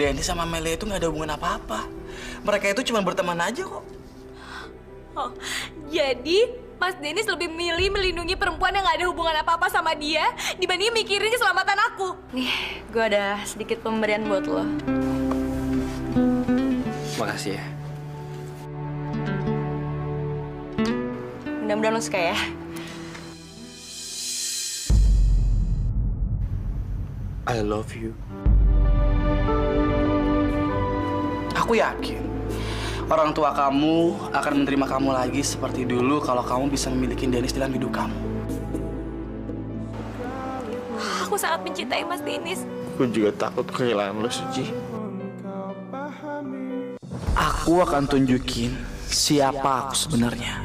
Denny sama Amelia itu nggak ada hubungan apa-apa. Mereka itu cuma berteman aja kok. Oh, jadi Mas Dennis lebih milih melindungi perempuan yang nggak ada hubungan apa-apa sama dia dibanding mikirin keselamatan aku. Nih, gue ada sedikit pemberian buat lo. Makasih ya. Mudah-mudahan lo suka ya. I love you. Aku yakin orang tua kamu akan menerima kamu lagi seperti dulu kalau kamu bisa memiliki Dennis dalam hidup kamu. Aku sangat mencintai Mas Dennis. Aku juga takut kehilangan lo, Suci. Aku akan tunjukin siapa aku sebenarnya.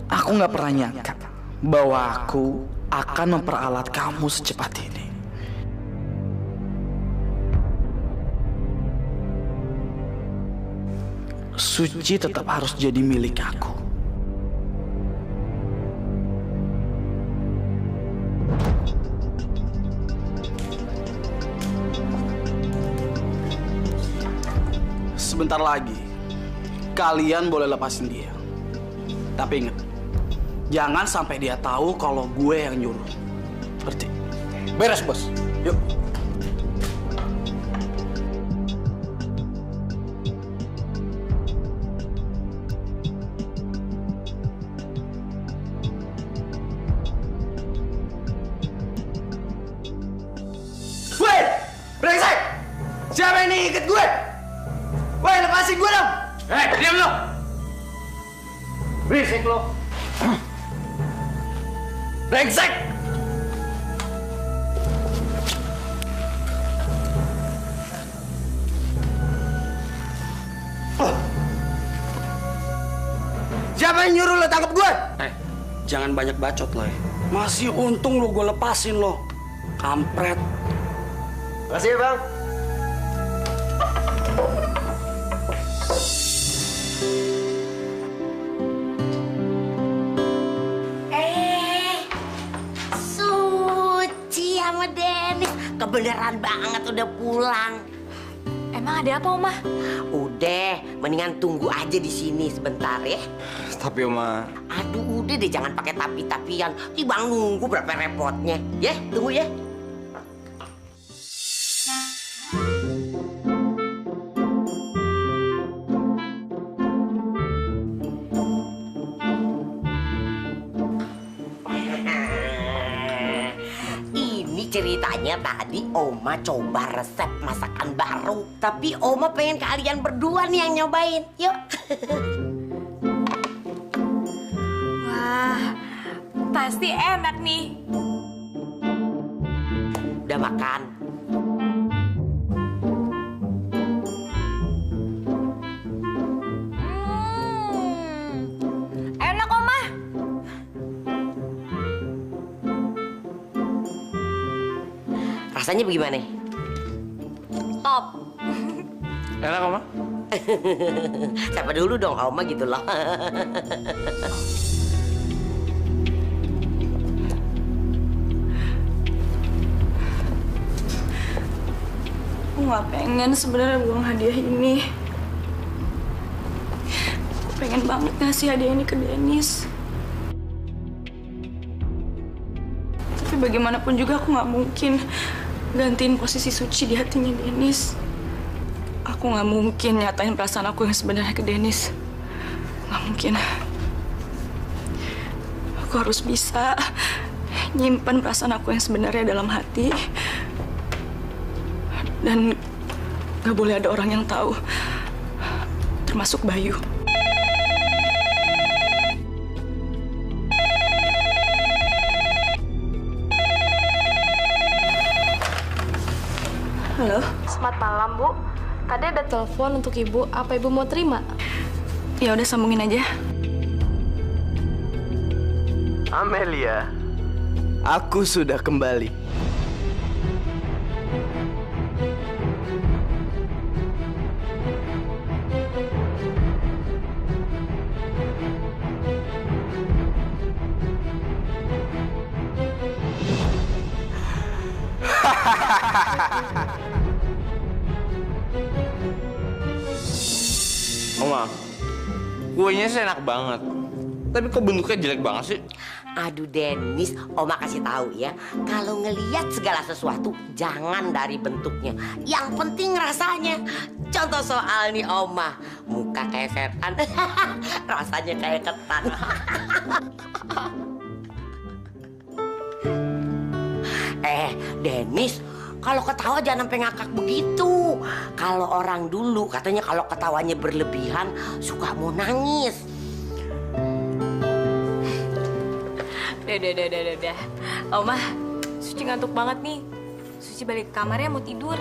Aku nggak pernah nyangka bahwa aku akan memperalat kamu secepat ini. Suci tetap harus jadi milik aku. Sebentar lagi, kalian boleh lepasin dia. Tapi ingat, jangan sampai dia tahu kalau gue yang nyuruh. Ngerti? Beres, bos. Yuk. Woi! Brengsek! Siapa yang ikat gue? Woi, lepasin gue dong! Diam lo! Berisik lo! Brengsek! Siapa yang nyuruh lo tangkap gue? Jangan banyak bacot lo ya. Masih untung lo gue lepasin lo. Kampret. Makasih ya, Bang. Suci sama Dennis kebenaran banget udah pulang. Emang ada apa, Oma? Udah, mendingan tunggu aja di sini sebentar ya. Tapi Oma, Aduh, udah deh jangan pakai tapi-tapian. Bang nunggu berapa repotnya. Ya, tunggu ya. Ceritanya tadi Oma coba resep masakan baru. Tapi Oma pengen kalian berdua nih yang nyobain. Yuk. Wah, pasti enak nih. Udah makan? Enak, Oma. Rasanya bagaimana? Top. enak Oma? Siapa dulu dong Oma gitu loh. Aku nggak pengen sebenarnya buang hadiah ini. Aku pengen banget ngasih hadiah ini ke Dennis. Tapi bagaimanapun juga aku nggak mungkin gantiin posisi Suci di hatinya Dennis. Aku nggak mungkin nyatain perasaan aku yang sebenarnya ke Dennis. Nggak mungkin. Aku harus bisa nyimpan perasaan aku yang sebenarnya dalam hati. Dan nggak boleh ada orang yang tahu, termasuk Bayu. Halo? Selamat malam, Bu. Tadi ada telepon untuk Ibu. Apa Ibu mau terima? Ya udah sambungin aja. Amelia, aku sudah kembali. Oma, kuenya sih enak banget. Tapi kok bentuknya jelek banget sih? Aduh Dennis, Oma kasih tahu ya, kalau ngelihat segala sesuatu jangan dari bentuknya, yang penting rasanya. Contoh soal nih Oma, muka kayak setan, rasanya kayak ketan. Dennis, kalau ketawa jangan sampai ngakak begitu. Kalau orang dulu katanya kalau ketawanya berlebihan suka mau nangis. Udah. Oma, Suci ngantuk banget nih. Suci balik ke kamarnya mau tidur.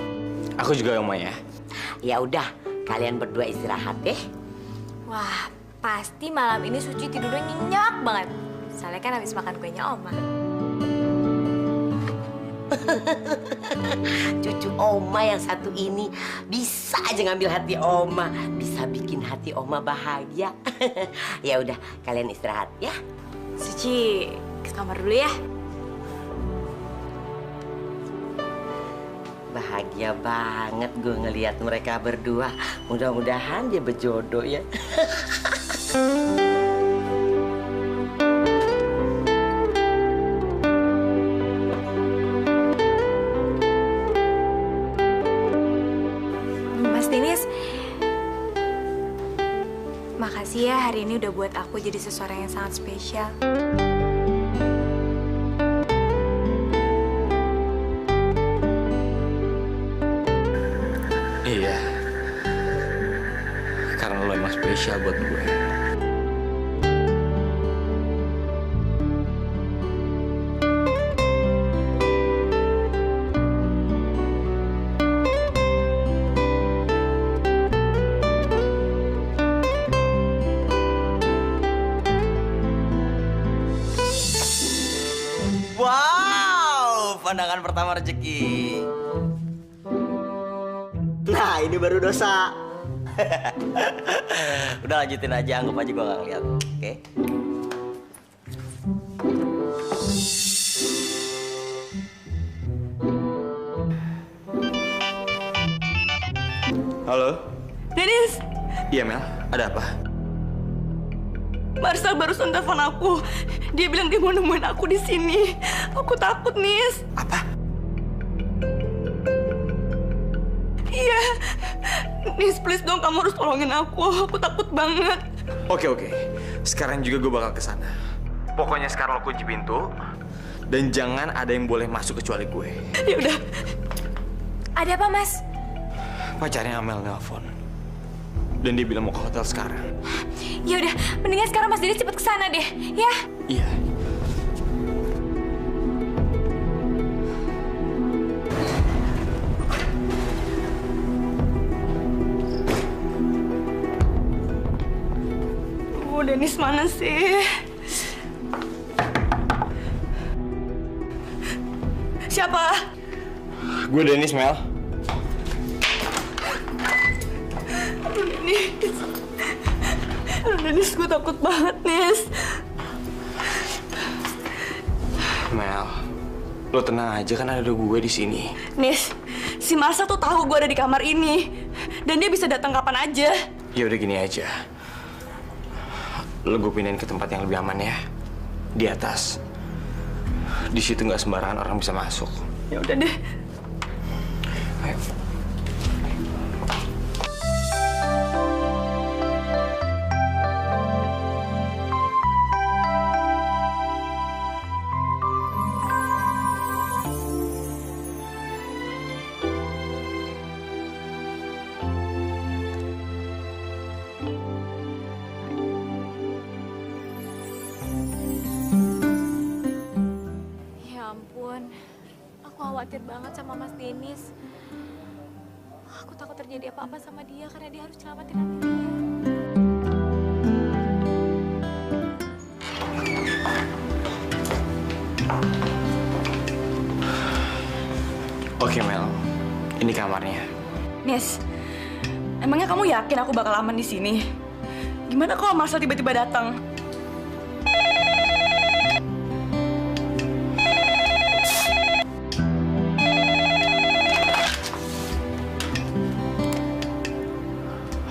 Aku juga Oma ya. Ya udah, kalian berdua istirahat deh. Wah, pasti malam ini Suci tidurnya nyenyak banget. Soalnya kan habis makan kuenya Oma. Cucu Oma yang satu ini bisa aja ngambil hati Oma, bisa bikin hati Oma bahagia. Ya udah, kalian istirahat ya. Suci, ke kamar dulu ya. Bahagia banget gue ngelihat mereka berdua. Mudah-mudahan dia berjodoh ya. Mas Dennis, makasih ya hari ini udah buat aku jadi seseorang yang sangat spesial. Iya. Karena lo emang spesial buat gue. Wow, pandangan pertama rezeki. Nah, ini baru dosa. Udah lanjutin aja, anggap aja gue gak ngeliat. Oke? Halo? Dennis, Iya Mel, ada apa? Marcel barusan telepon aku. Dia bilang dia mau nemuin aku di sini. Aku takut, Nis. Apa? Iya. Nis, please dong, kamu harus tolongin aku. Aku takut banget. Oke. Sekarang juga gue bakal ke sana. Pokoknya sekarang lo kunci pintu dan jangan ada yang boleh masuk kecuali gue. Ya udah. Ada apa, Mas? Pacarnya Amel nelpon. Dan dia bilang mau ke hotel sekarang. Ya udah, mendingan sekarang Mas Dennis cepet ke sana deh, ya. Iya. Dennis mana sih? Siapa? Gue Dennis, Mel. Dennis, gue takut banget, Nis. Mel, lo tenang aja, kan ada gue di sini. Nis, si Marsa tuh tahu gue ada di kamar ini. Dan dia bisa datang kapan aja. Ya udah gini aja. Lo gue pindahin ke tempat yang lebih aman ya. Di atas. Di situ nggak sembarangan orang bisa masuk. Ya udah deh. Ayo. Khawatir banget sama Mas Dennis. Aku takut terjadi apa-apa sama dia karena dia harus selamatin Amelia. Oke Mel, ini kamarnya. Nis, emangnya kamu yakin aku bakal aman di sini? Gimana kalau Marcel tiba-tiba datang?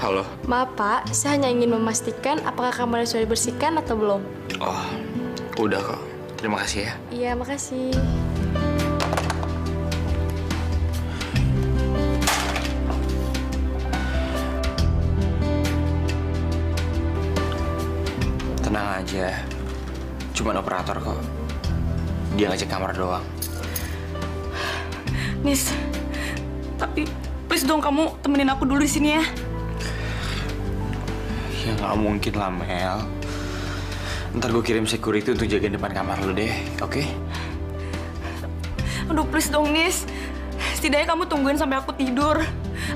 Halo. Maaf Pak, saya hanya ingin memastikan apakah kamarnya sudah dibersihkan atau belum. Oh, udah kok. Terima kasih ya. Iya, makasih. Tenang aja. Cuman operator kok. Dia ngecek kamar doang. Nis, tapi please dong kamu temenin aku dulu di sini ya. Ya nggak mungkin lah, Mel. Ntar gue kirim security untuk jagain depan kamar lu deh, oke? Aduh, please dong, Nis. Setidaknya kamu tungguin sampai aku tidur.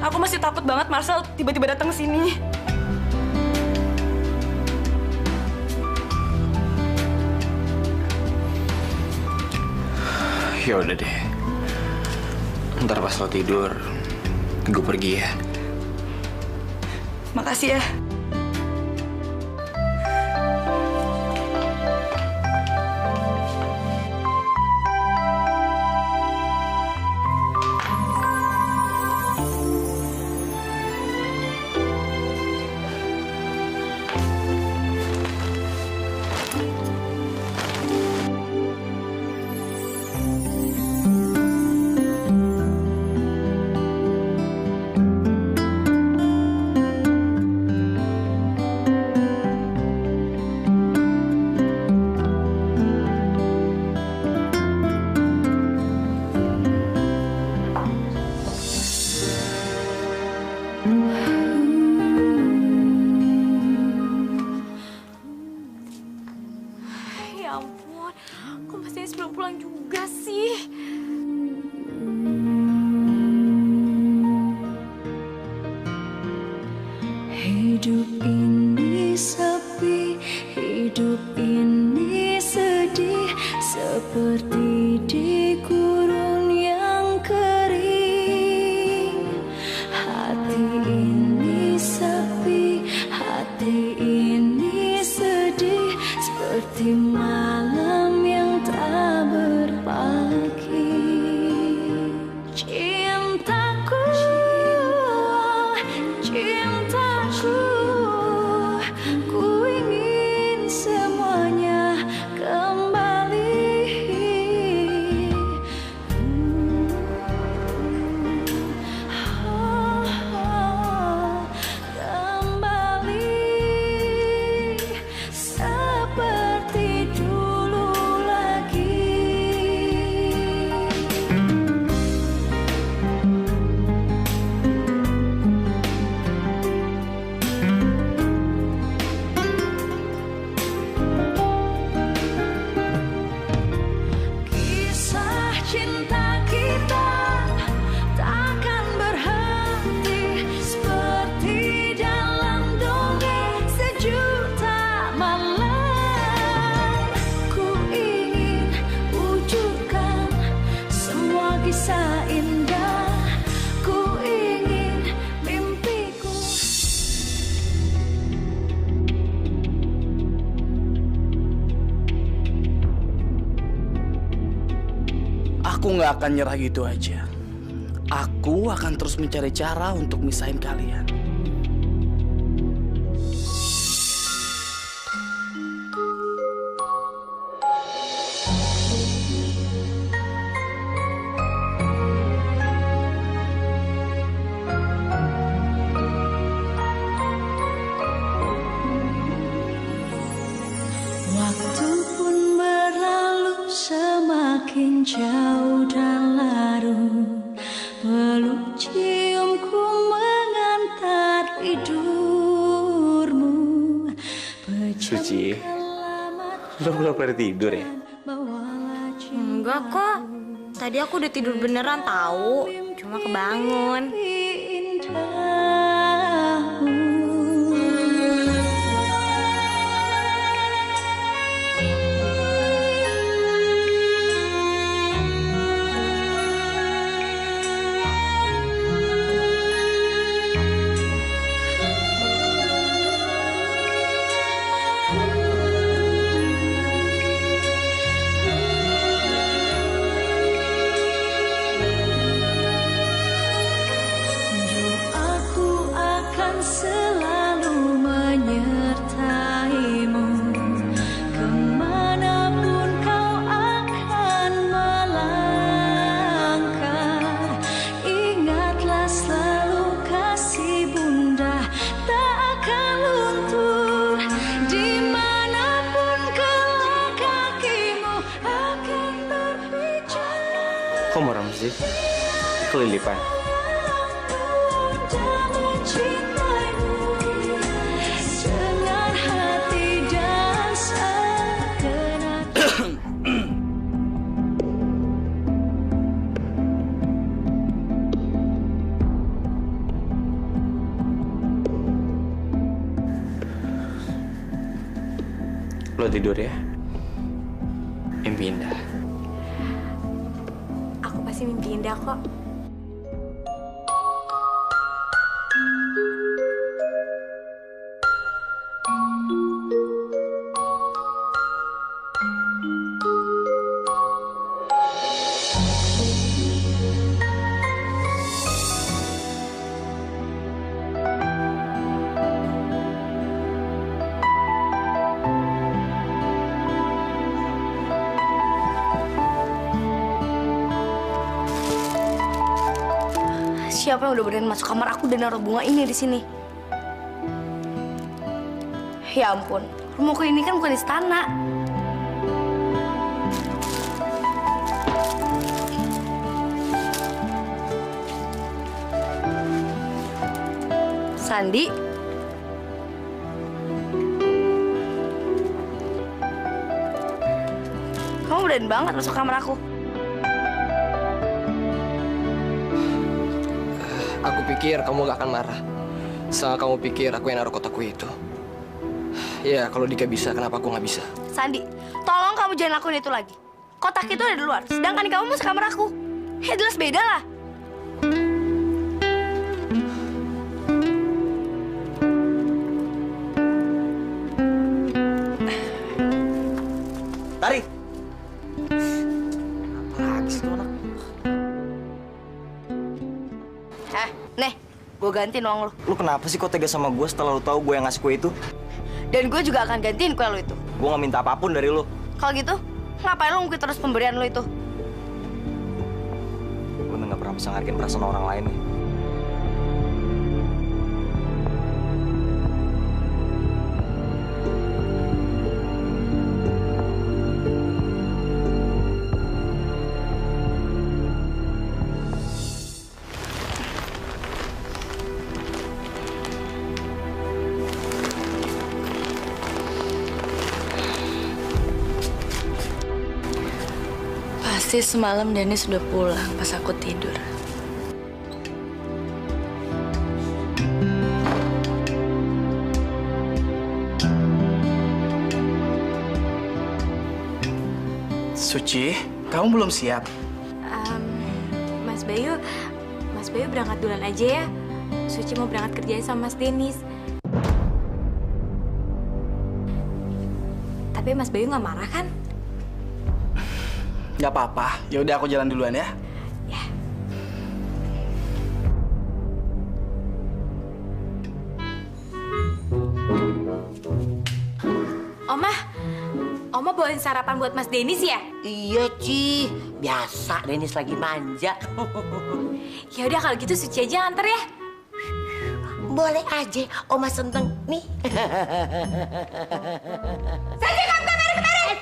Aku masih takut banget Marcel tiba-tiba datang ke sini. Ya udah deh. Ntar pas lo tidur, gue pergi ya. Makasih ya. Ya ampun, kok Mas Dennis belum pulang juga sih? Hidup ini sepi, hidup ini sedih, seperti di gurun yang kering. Hati ini sepi, hati ini sedih, seperti malam yang tak berpagi. Cintaku, cintaku, ku ingin semuanya kembali. Kembali seperti dulu lagi. Kisah cinta kita takkan berhenti, seperti dalam dongeng sejuta malam. Ku ingin wujudkan semua kisah indah, ku ingin mimpiku. Aku nggak akan nyerah gitu aja. Aku akan terus mencari cara untuk misahin kalian. Waktu pun berlalu semakin jauh dan larut, peluk ciumku mengantar tidurmu. Suci, lo belum pada tidur ya? Enggak kok. Tadi aku udah tidur beneran tahu. Cuma kebangun. Kok merem sih? Kelilipan. Dengan hati dan segenap. Lo tidur ya. Mimpi indah. Aku pasti mimpi indah kok. Siapa yang udah berani masuk kamar aku dan naruh bunga ini di sini? Ya ampun, rumahku ini kan bukan istana. Sandi? Kamu berani banget masuk kamar aku. Aku pikir kamu gak akan marah. Soal kamu pikir aku yang naruh kotakku itu. Ya, kalau Dika bisa, kenapa aku nggak bisa? Sandi, tolong kamu jangan lakuin itu lagi. Kotak itu ada di luar, sedangkan kamu masuk kamar aku. Ya jelas beda lah. Tarik. Apa lagi sih tuh anak? Nih, gue gantiin uang lu. Lu kenapa sih kok tega sama gue setelah lu tahu gue yang ngasih kue itu? Dan gue juga akan gantiin kue lu itu. Gue nggak minta apapun dari lu. Kalau gitu, ngapain lu ngukir terus pemberian lu itu? Lu nggak pernah bisa ngargain perasaan orang lain nih. Pasti semalam Dennis sudah pulang pas aku tidur. Suci, kamu belum siap? Mas Bayu berangkat duluan aja ya. Suci mau berangkat kerja sama Mas Dennis. Tapi Mas Bayu nggak marah kan? Gak apa-apa. Ya udah aku jalan duluan ya. Ya. Oma bawain sarapan buat Mas Dennis ya? Iya, Ci. Biasa Dennis lagi manja. Ya udah kalau gitu Suci aja nganter ya. Boleh aja, Oma seneng nih.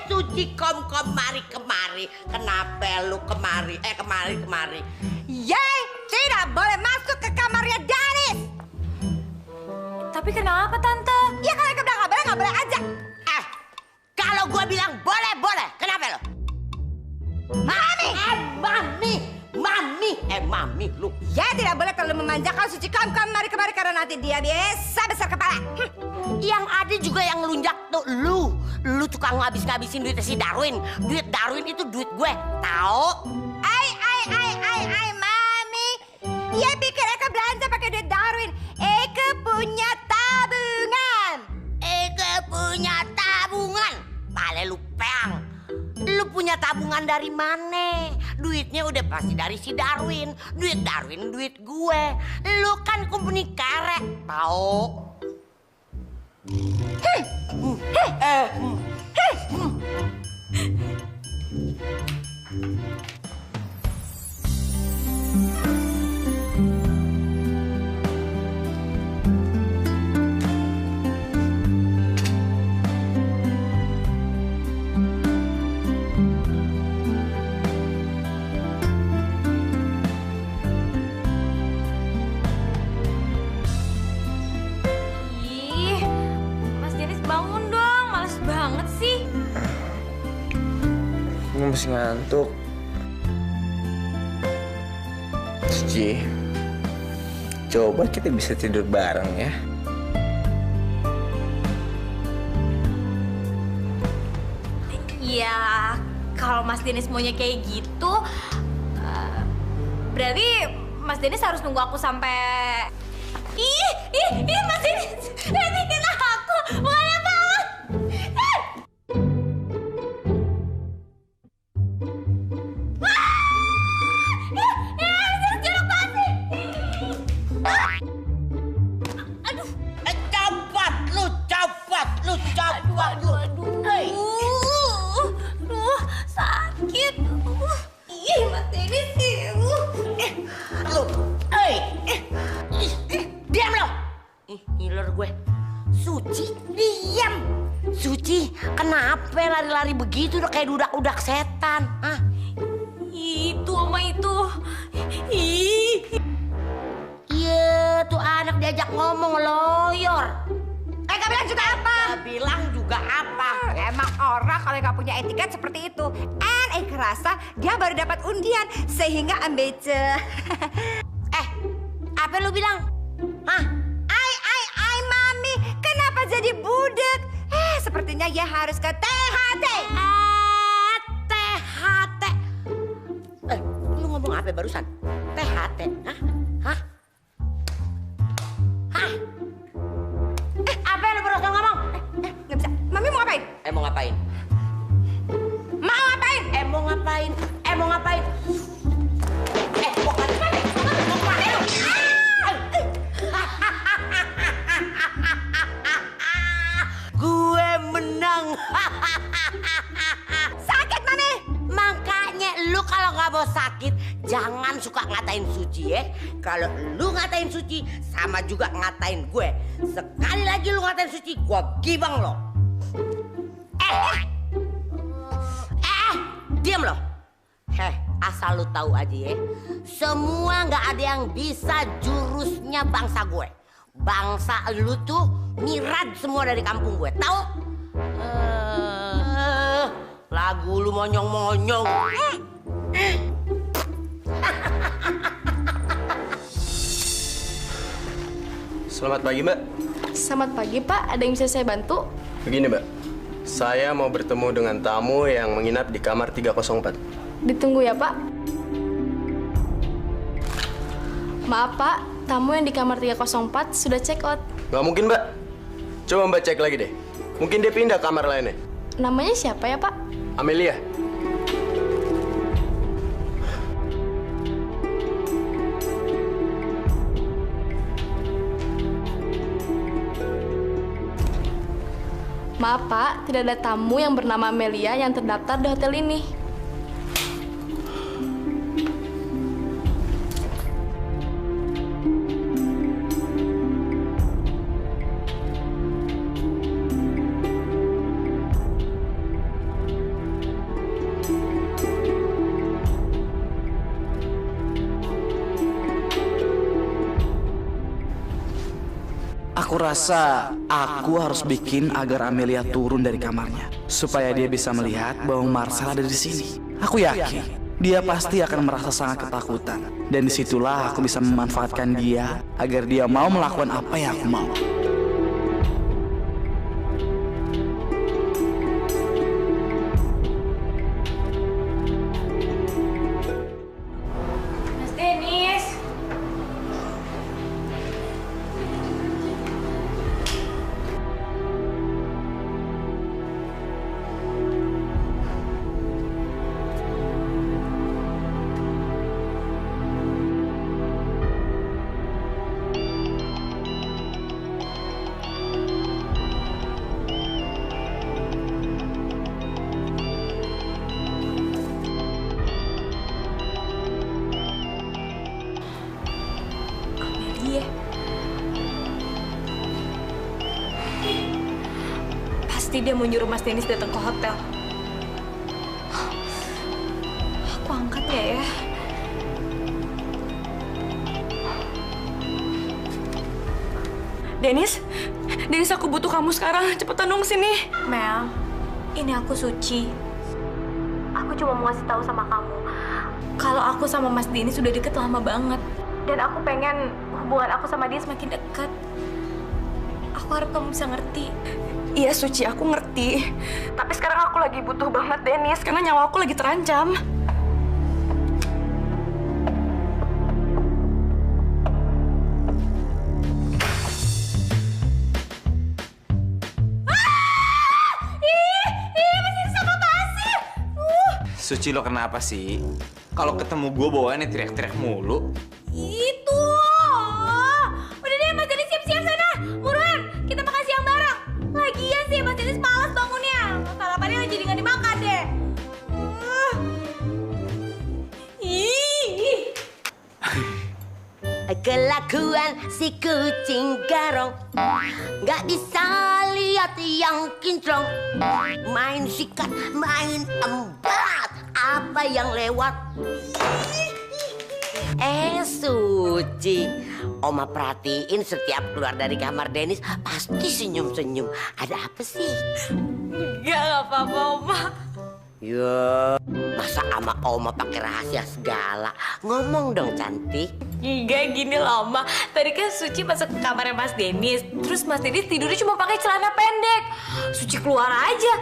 Suci kom kemari kemari. Kenapa lu kemari? Kemari. Yeay, tidak boleh masuk ke kamarnya Dennis. Tapi kenapa Tante? Ya kalau bilang nggak boleh aja. Kalau gua bilang boleh. Kenapa lo? Mami lu. Ya tidak boleh terlalu memanjakan Suci kemari karena nanti dia bisa besar kepala. Yang ada juga yang ngelunjak tuh lu tukang ngabis-ngabisin duitnya si Darwin. Duit Darwin itu duit gue, tahu? Ai, Mami. Ya pikir Eka belanja pakai duit Darwin. Eka punya tabungan. Pale lu peang. Lu punya tabungan dari mana? Duitnya udah pasti dari si Darwin. Duit Darwin duit gue. Lu kan company kerek, tahu? masih ngantuk. Suci, coba kita bisa tidur bareng ya. Ya, kalau Mas Dennis maunya kayak gitu, berarti Mas Dennis harus nunggu aku sampai... Ih, Mas Dennis, tinggalin aku, bukannya banget. Aduh, sakit. Ih, Mas Dennis sih. Diam lo! Ngiler gue. Suci, diam! Suci, kenapa lari-lari begitu udah kayak dudak-dudak setan? Hah? Itu, Oma itu. Iya, tuh anak diajak ngomong loyor. Gak bilang juga apa? Gak bilang juga apa? Emang orang kalau nggak punya etiket seperti itu. Kerasa dia baru dapat undian sehingga ambece. Apa lu bilang? Hah? Ai, Mami, kenapa jadi budek? Sepertinya ya harus ke THT. THT. Lu ngomong apa barusan? THT? Hah? Apa yang lu barusan ngomong? Nggak bisa. Mami mau ngapain? Mau ngapain? Mau ngapain? Mau ngapain? Mau ngapain? Mau ngapain? Gue menang. Sakit, Mami. Makanya lu kalau nggak mau sakit, jangan suka ngatain Suci ya. Kalau lu ngatain Suci, sama juga ngatain gue. Sekali lagi lu ngatain Suci, gue gibang lo. Diam lo. Asal lu tahu aja ya, semua nggak ada yang bisa jurusnya bangsa gue. Bangsa lu tuh nyirat semua dari kampung gue, tahu? Lagu lu monyong-monyong. Selamat pagi, Mbak. Selamat pagi, Pak. Ada yang bisa saya bantu? Begini, Mbak. Saya mau bertemu dengan tamu yang menginap di kamar 304. Ditunggu ya, Pak. Maaf, Pak. Tamu yang di kamar 304 sudah check out. Nggak mungkin, Mbak. Coba Mbak cek lagi deh. Mungkin dia pindah kamar lainnya. Namanya siapa ya, Pak? Amelia. Maaf, Pak. Tidak ada tamu yang bernama Amelia yang terdaftar di hotel ini. Aku rasa aku harus bikin agar Amelia turun dari kamarnya supaya dia bisa melihat bahwa Marcel ada di sini. Aku yakin dia pasti akan merasa sangat ketakutan dan disitulah aku bisa memanfaatkan dia agar dia mau melakukan apa yang aku mau. Mas Dennis. Pasti dia mau nyuruh Mas Dennis datang ke hotel. Aku angkat ya. Dennis, aku butuh kamu sekarang. Cepetan dong sini. Mel, ini aku Suci. Aku Aku cuma mau ngasih tahu sama kamu kalau aku sama Mas Dennis sudah deket lama banget. Dan aku pengen hubungan aku sama dia semakin dekat. Aku harap kamu bisa ngerti. Iya Suci, aku ngerti. Tapi sekarang aku lagi butuh banget Dennis karena nyawa aku lagi terancam. Suci, lo kenapa sih? Kalau ketemu gue bawaannya teriak-teriak mulu. Itu. Udah deh, Mas Dennis siap-siap sana. Buruan, kita makan siang bareng. Lagian sih Mas Dennis malas bangunnya. Sarapannya jadi nggak dimakan deh. Kelakuan si kucing garong, nggak bisa lihat yang kinclong. Main sikat, main embat, apa yang lewat? Suci, Oma perhatiin setiap keluar dari kamar Dennis pasti senyum-senyum. Ada apa sih? Enggak apa-apa, Oma. Ya, masa ama Oma pakai rahasia segala? Ngomong dong cantik. Enggak, gini loh, Oma. Tadi kan Suci masuk ke kamarnya Mas Dennis. Terus Mas Dennis tidurnya cuma pakai celana pendek. Suci keluar aja.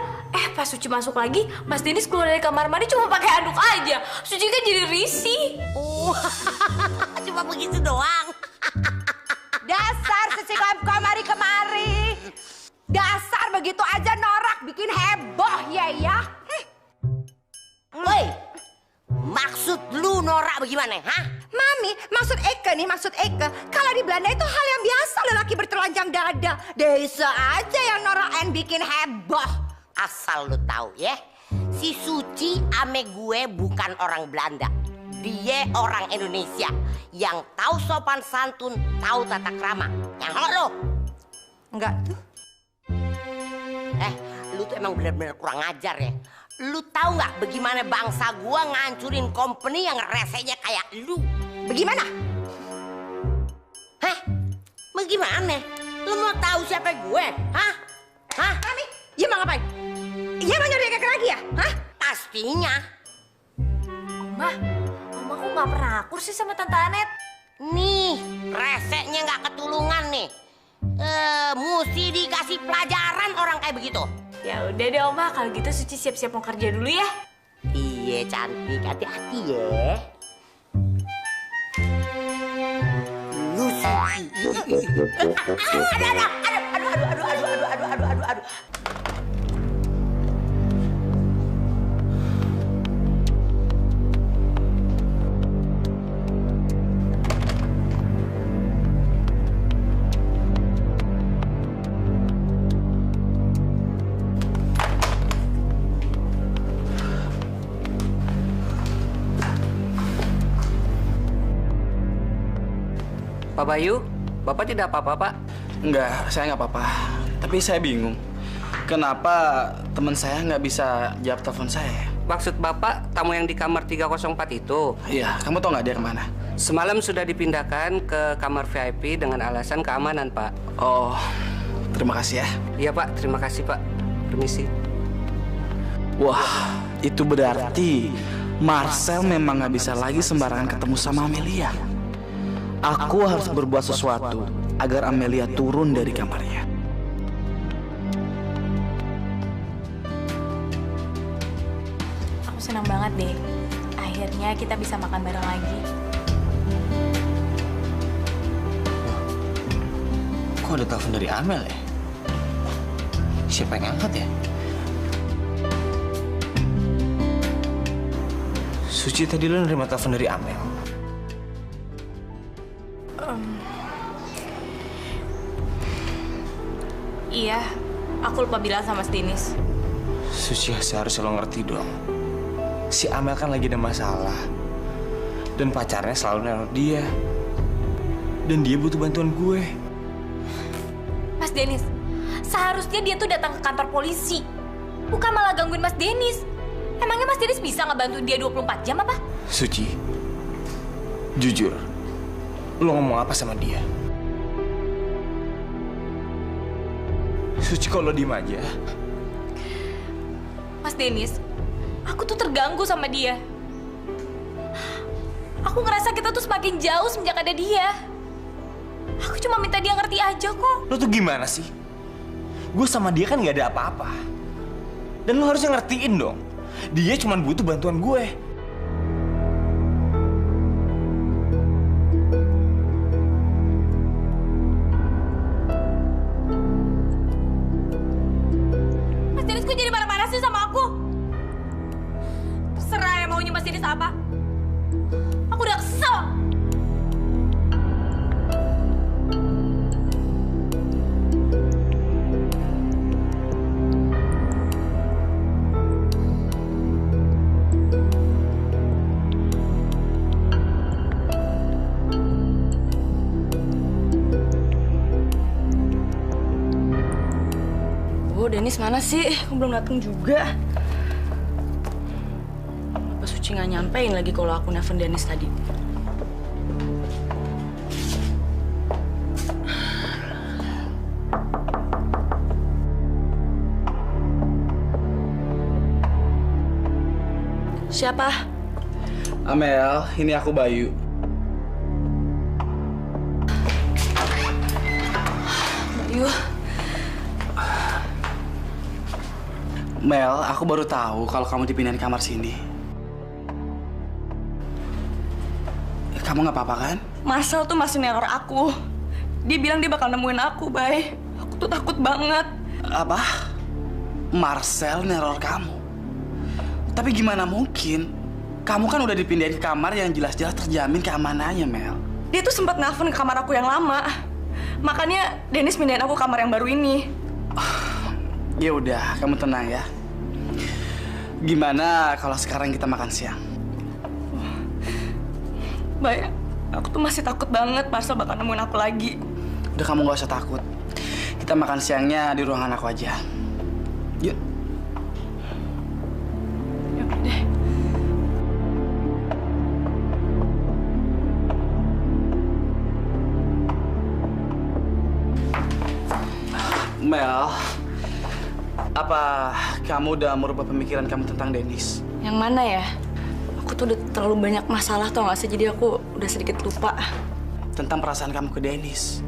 Pas Suci masuk lagi, Mas Dennis keluar dari kamar mandi cuma pakai handuk aja. Suci kan jadi risih. Cuma begitu doang. Dasar Suci kemari. Dasar begitu aja norak, bikin heboh ya. Woi, maksud lu norak bagaimana, ha? Mami, maksud Eke. Kalau di Belanda itu hal yang biasa lelaki bertelanjang dada. Desa aja yang norak and bikin heboh. Asal lu tahu ya, si Suci ame gue bukan orang Belanda. Dia orang Indonesia yang tahu sopan santun, tahu tata krama. Yang lo? Enggak tuh. Lu tuh emang benar-benar kurang ajar ya. Lu tahu nggak bagaimana bangsa gua ngancurin company yang resenya kayak lu? Bagaimana? Bagaimana? Lu mau tahu siapa gue? Hah? Mami, iya mau ngapain? Iya mau nyari Eke lagi ya? Pastinya. Oma kok nggak pernah akur sih sama Tante Anet? Nih, reseknya nggak ketulungan nih. Mesti dikasih pelajaran orang kayak begitu. Ya udah deh Oma, kalau gitu Suci siap-siap mau kerja dulu ya. Iya cantik, hati-hati ya. Lu Suci. Aduh. Pak Bayu, Bapak tidak apa-apa, Pak? Enggak, saya nggak apa-apa. Tapi saya bingung. Kenapa teman saya nggak bisa jawab telepon saya? Maksud Bapak, tamu yang di kamar 304 itu? Iya, kamu tahu nggak dia kemana? Semalam sudah dipindahkan ke kamar VIP dengan alasan keamanan, Pak. Oh, terima kasih ya. Iya, Pak. Terima kasih, Pak. Permisi. Wah, itu berarti Marcel memang nggak bisa lagi sembarangan ketemu sama Amelia. Aku harus berbuat sesuatu agar Amelia turun dari kamarnya. Aku senang banget deh. Akhirnya kita bisa makan bareng lagi. Kok ada telepon dari Amel ya? Siapa yang angkat ya? Suci, tadi lo nerima telepon dari Amel. Iya, aku lupa bilang sama Mas Dennis. Suci, seharusnya lo ngerti dong. Si Amel kan lagi ada masalah. Dan pacarnya selalu neror dia. Dan dia butuh bantuan gue. Mas Dennis, seharusnya dia tuh datang ke kantor polisi. Bukan malah gangguin Mas Dennis. Emangnya Mas Dennis bisa ngebantu dia 24 jam apa? Suci, jujur, lo ngomong apa sama dia? Suci, kok lo diem aja? Mas Dennis, Aku tuh terganggu sama dia. Aku ngerasa kita tuh semakin jauh semenjak ada dia. Aku cuma minta dia ngerti aja kok. Lo tuh gimana sih? Gue sama dia kan gak ada apa-apa. Dan lo harusnya ngertiin dong. Dia cuma butuh bantuan gue. Mas Dennis kok jadi marah-marah sih sama aku? Terserah ya maunya Mas Dennis apa. Aku udah kesel. Dennis mana sih? Aku belum datang juga. Apa Suci nggak nyampein lagi kalau aku nelfon Dennis tadi? Siapa? Amel, ini aku Bayu. Bayu. Mel, aku baru tahu kalau kamu dipindahin kamar sini. Kamu nggak apa-apa kan? Marcel tuh masih neror aku. Dia bilang dia bakal nemuin aku, Bay. Aku tuh takut banget. Apa? Marcel neror kamu? Tapi gimana mungkin? Kamu kan udah dipindahin ke kamar yang jelas-jelas terjamin keamanannya, Mel. Dia tuh sempat nelfon ke kamar aku yang lama. Makanya Dennis pindahin aku ke kamar yang baru ini. Ya udah, kamu tenang ya. Gimana kalau sekarang kita makan siang? Bay, aku tuh masih takut banget Marcel bakal nemuin aku lagi. Udah, kamu gak usah takut. Kita makan siangnya di ruangan aku aja. Yuk. Ya udah deh. Mel, apa kamu udah merubah pemikiran kamu tentang Dennis? Yang mana ya? Aku tuh udah terlalu banyak masalah tau gak sih, jadi aku udah sedikit lupa. Tentang perasaan kamu ke Dennis.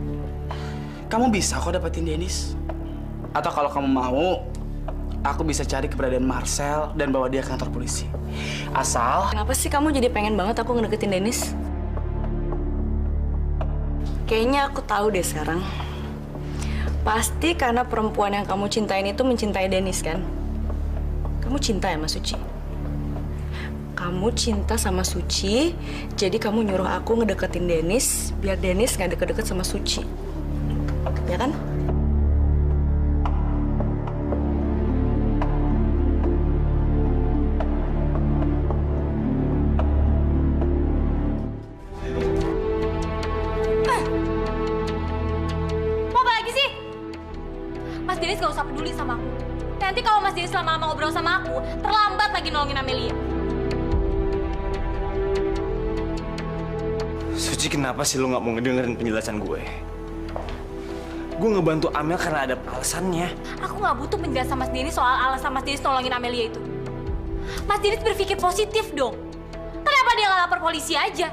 Kamu bisa kok dapetin Dennis. Atau kalau kamu mau, aku bisa cari keberadaan Marcel dan bawa dia ke kantor polisi. Asal... Kenapa sih kamu jadi pengen banget aku ngedeketin Dennis? Kayaknya aku tahu deh sekarang. Pasti karena perempuan yang kamu cintain itu mencintai Dennis, kan? Kamu cinta ya sama Suci? Kamu cinta sama Suci, jadi kamu nyuruh aku ngedeketin Dennis, biar Dennis nggak deket-deket sama Suci. Ya kan? Dennis gak usah peduli sama aku. Nanti kalau Mas Dennis lama-lama ngobrol sama aku, terlambat lagi nolongin Amelia. Suci, kenapa sih lo gak mau ngedengerin penjelasan gue? Gue ngebantu Amel karena ada alasannya. Aku gak butuh penjelasan Mas Dennis soal alasan Mas Dennis nolongin Amelia itu. Mas Dennis berpikir positif dong. Kenapa dia gak lapor polisi aja?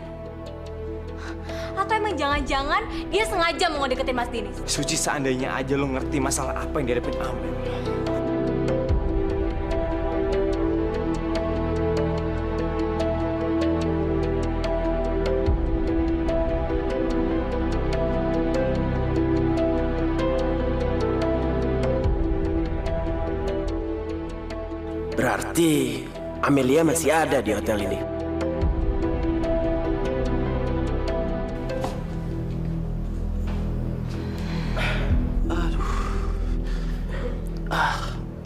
Atau emang jangan-jangan dia sengaja mau ngedeketin Mas Dennis? Suci, seandainya aja lo ngerti masalah apa yang dihadapin Amel. Berarti Amelia masih ada di hotel ini.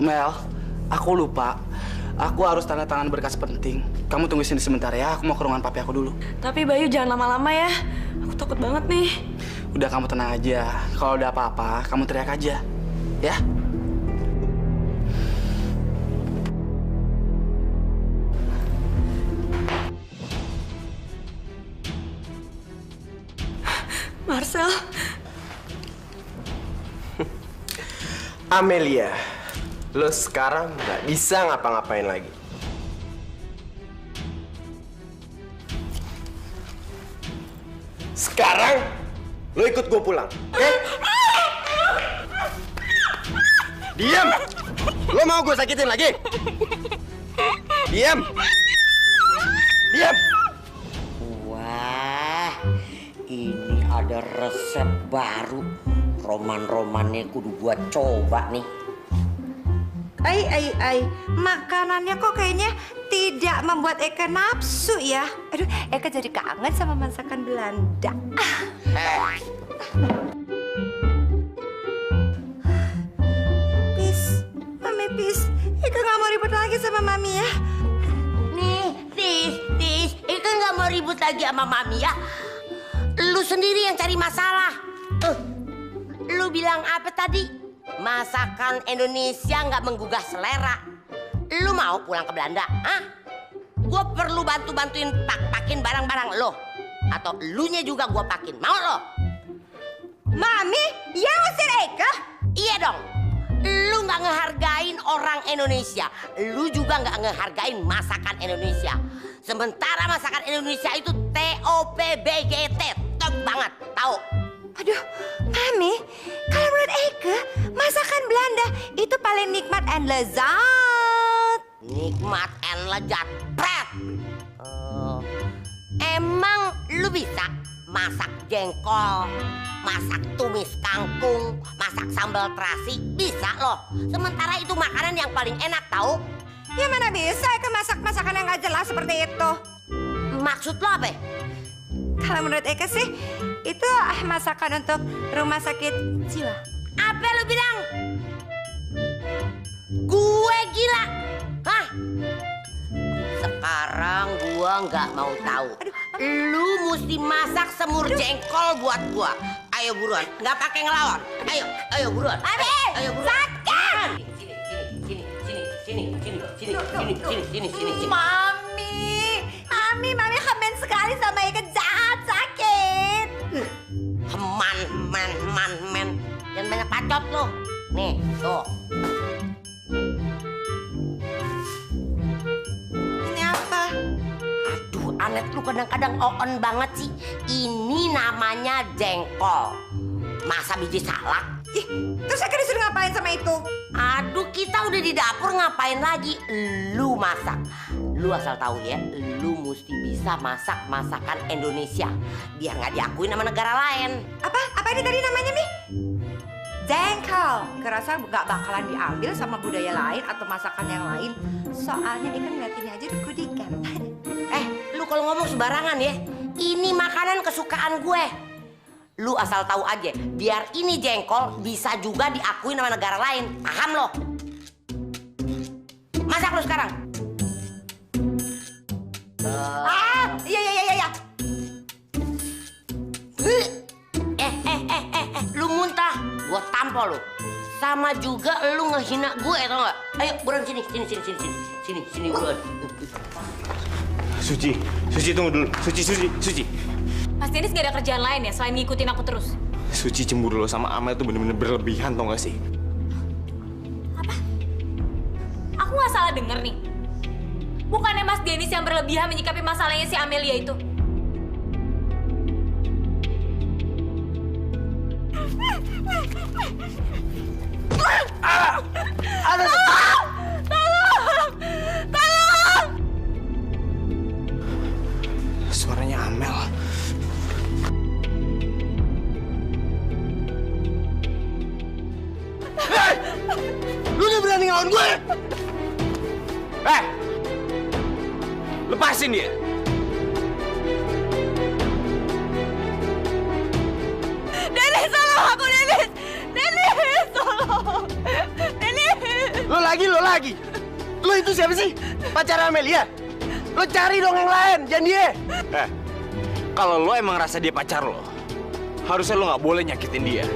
Mel, aku lupa. Aku harus tanda tangan berkas penting. Kamu tunggu sini sebentar ya, aku mau ke ruangan papi aku dulu. Tapi Bayu jangan lama-lama ya. Aku takut banget nih. Udah, kamu tenang aja. Kalau ada apa-apa, kamu teriak aja. Ya? Marcel. Amelia, lo sekarang nggak bisa ngapa-ngapain lagi. Sekarang lo ikut gue pulang, oke? Diam! Lo mau gue sakitin lagi? Diam! Diam! Wah, ini ada resep baru. Roman-romannya kudu gua coba nih. Ai, makanannya kok kayaknya tidak membuat Eka nafsu ya. Aduh, Eka jadi kangen sama masakan Belanda. Pis, Mami Pis, Eka nggak mau ribut lagi sama Mami ya. Tis, Eka nggak mau ribut lagi sama Mami ya. Lu sendiri yang cari masalah. Lu bilang apa tadi? Masakan Indonesia nggak menggugah selera. Lu mau pulang ke Belanda? Hah? Gue perlu bantuin pakin barang-barang lo. Atau elunya juga gue pakin. Mau lo? Mami, yang usir Eka? Iya dong. Lu nggak ngehargain orang Indonesia. Lu juga nggak ngehargain masakan Indonesia. Sementara masakan Indonesia itu TOPBGT. Top banget, tahu? Aduh, Mami, kalau menurut Eka, masakan Belanda itu paling nikmat and lezat. Nikmat and lezat, pret. Emang lu bisa masak jengkol, masak tumis kangkung, masak sambal terasi? Bisa loh. Sementara itu makanan yang paling enak, tahu? Ya mana bisa Eka masak masakan yang gak jelas seperti itu. Maksud lo apa? Kalau menurut Eka sih, itu masakan untuk rumah sakit jiwa. Apa lu bilang? Gue gila? Hah? Sekarang gue nggak mau tahu. Lu mesti masak semur jengkol buat gue. Ayo buruan, nggak pakai ngelawan. Ayo buruan. Ayo buruan. Sakit! Sini. Mami kemen sekali sama Eka, jahat, sakit. Man. Jangan banyak pacot lo. Nih, tuh. Ini apa? Aduh, Anet lu kadang-kadang on banget sih. Ini namanya jengkol. Masa biji salak? Ih, terus Eka disuruh ngapain sama itu? Aduh, kita udah di dapur, ngapain lagi? Lu masak. Lu asal tahu ya, lu mesti bisa masak masakan Indonesia. Biar nggak diakuin sama negara lain. Apa ini tadi namanya, Mi? Jengkol. Kerasa nggak bakalan diambil sama budaya lain atau masakan yang lain. Soalnya Eka ngeliatinnya aja dikudikan. Lu kalau ngomong sembarangan ya. Ini makanan kesukaan gue. Lu asal tahu aja, biar ini jengkol bisa juga diakuin sama negara lain. Paham lo? Masak lu sekarang. Iya. Lu muntah, gua tampol lu. Sama juga lu ngehina gue, tau gak? Ayo, buruan sini buruan. Suci tunggu dulu. Suci. Mas Dennis gak ada kerjaan lain ya selain ngikutin aku terus? Suci cemburu lo sama Amel tuh bener-bener berlebihan, tau gak sih? Apa? Aku gak salah denger nih. Bukannya Mas Dennis yang berlebihan menyikapi masalahnya si Amelia itu? Tolong! Suaranya Amel. Lu udah berani ngelawan gue? Lepasin dia. Dennis, tolong aku, Dennis! Dennis, tolong! Dennis! Lo lagi? Lo itu siapa sih? Pacar Amelia? Lo cari dong yang lain, jangan dia. Kalau lo emang rasa dia pacar lo, harusnya lo nggak boleh nyakitin dia.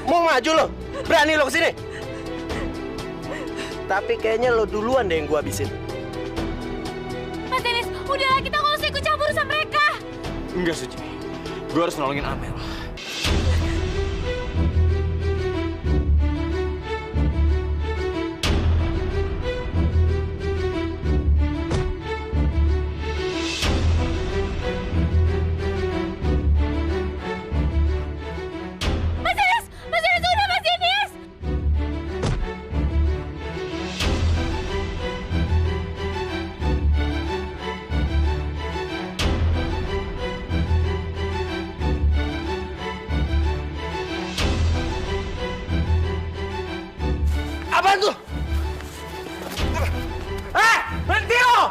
Mau maju lo? Berani lo kesini? Tapi kayaknya lo duluan deh yang gue habisin. Mas Dennis, udahlah kita nggak usah ikut campur urusan mereka. Enggak, Suci. Gue harus nolongin Amel. Apaan tuh? Berhenti lo!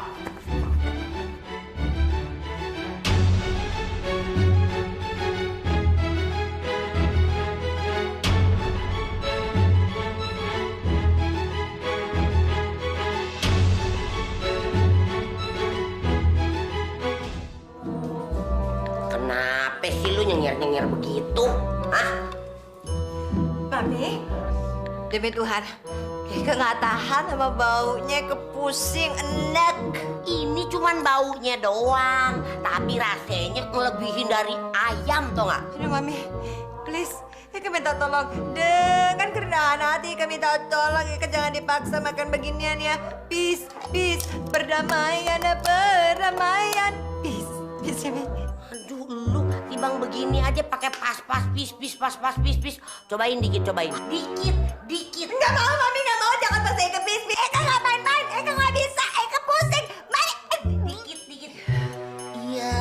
Kenapa sih lu nyengir-nyengir begitu? Hah? Mami, demi Tuhan, Eka nggak tahan sama baunya, kepusing, enek. Ini cuman baunya doang, tapi rasanya ngelebihin dari ayam, tau nggak? Aduh, Mami, please, Eka minta tolong. Dengan kerendahan hati, Eka minta tolong. Eka jangan dipaksa makan beginian ya. Peace, peace, perdamaian, perdamaian. Peace, peace ya, Mami. Aduh, lu timbang begini aja pakai pas-pas, pis-pis, pas-pas, pis-pis. Cobain dikit, cobain. Dikit. Nggak mau, Mami, nggak mau. Jangan pas Eka peace. Eka nggak main-main. Eka nggak bisa. Eka pusing. Mari. Dikit. Iya,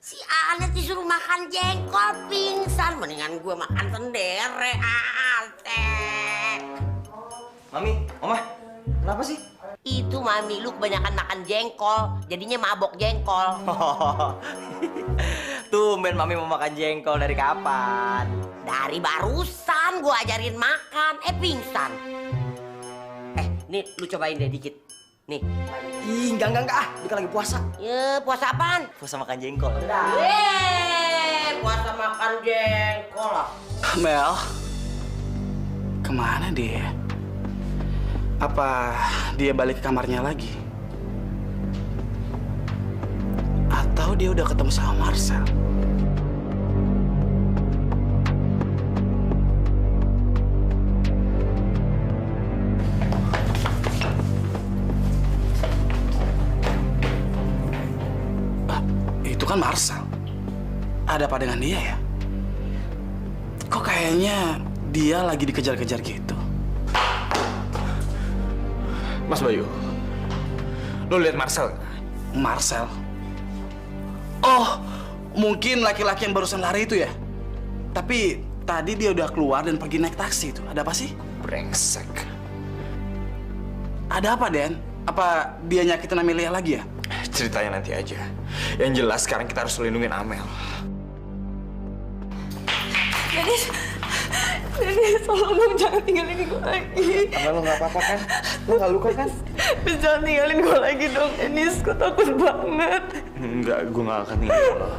si Anet disuruh makan jengkol pingsan. Mendingan gue makan sendiri. Asek. Mami, Oma, kenapa sih? Itu Mami, lu kebanyakan makan jengkol. Jadinya mabok jengkol. Tumben Mami mau makan jengkol dari kapan? Dari barusan gue ajarin makan, pingsan. Nih, lu cobain deh dikit. Nih. Ih, enggak. Dia kan lagi puasa. Ya, puasa apaan? Puasa makan jengkol. Puasa makan jengkol lah. Mel, kemana dia? Apa dia balik ke kamarnya lagi? Atau dia udah ketemu sama Marcel? Itu kan Marcel. Ada apa dengan dia ya? Kok kayaknya dia lagi dikejar-kejar gitu? Mas Bayu, lo lihat Marcel nggak? Marcel? Oh, mungkin laki-laki yang barusan lari itu ya? Tapi tadi dia udah keluar dan pergi naik taksi itu. Ada apa sih? Brengsek. Ada apa, Den? Apa dia nyakitin Amelia lagi ya? Ceritanya nanti aja. Yang jelas sekarang kita harus lindungin Amel. Dennis, tolong dong jangan tinggalin gue lagi. Amel, lo nggak apa-apa kan? Lo nggak luka kan? Jangan tinggalin gue lagi dong, Dennis. Gue takut banget. Enggak, gue nggak akan tinggalin lo.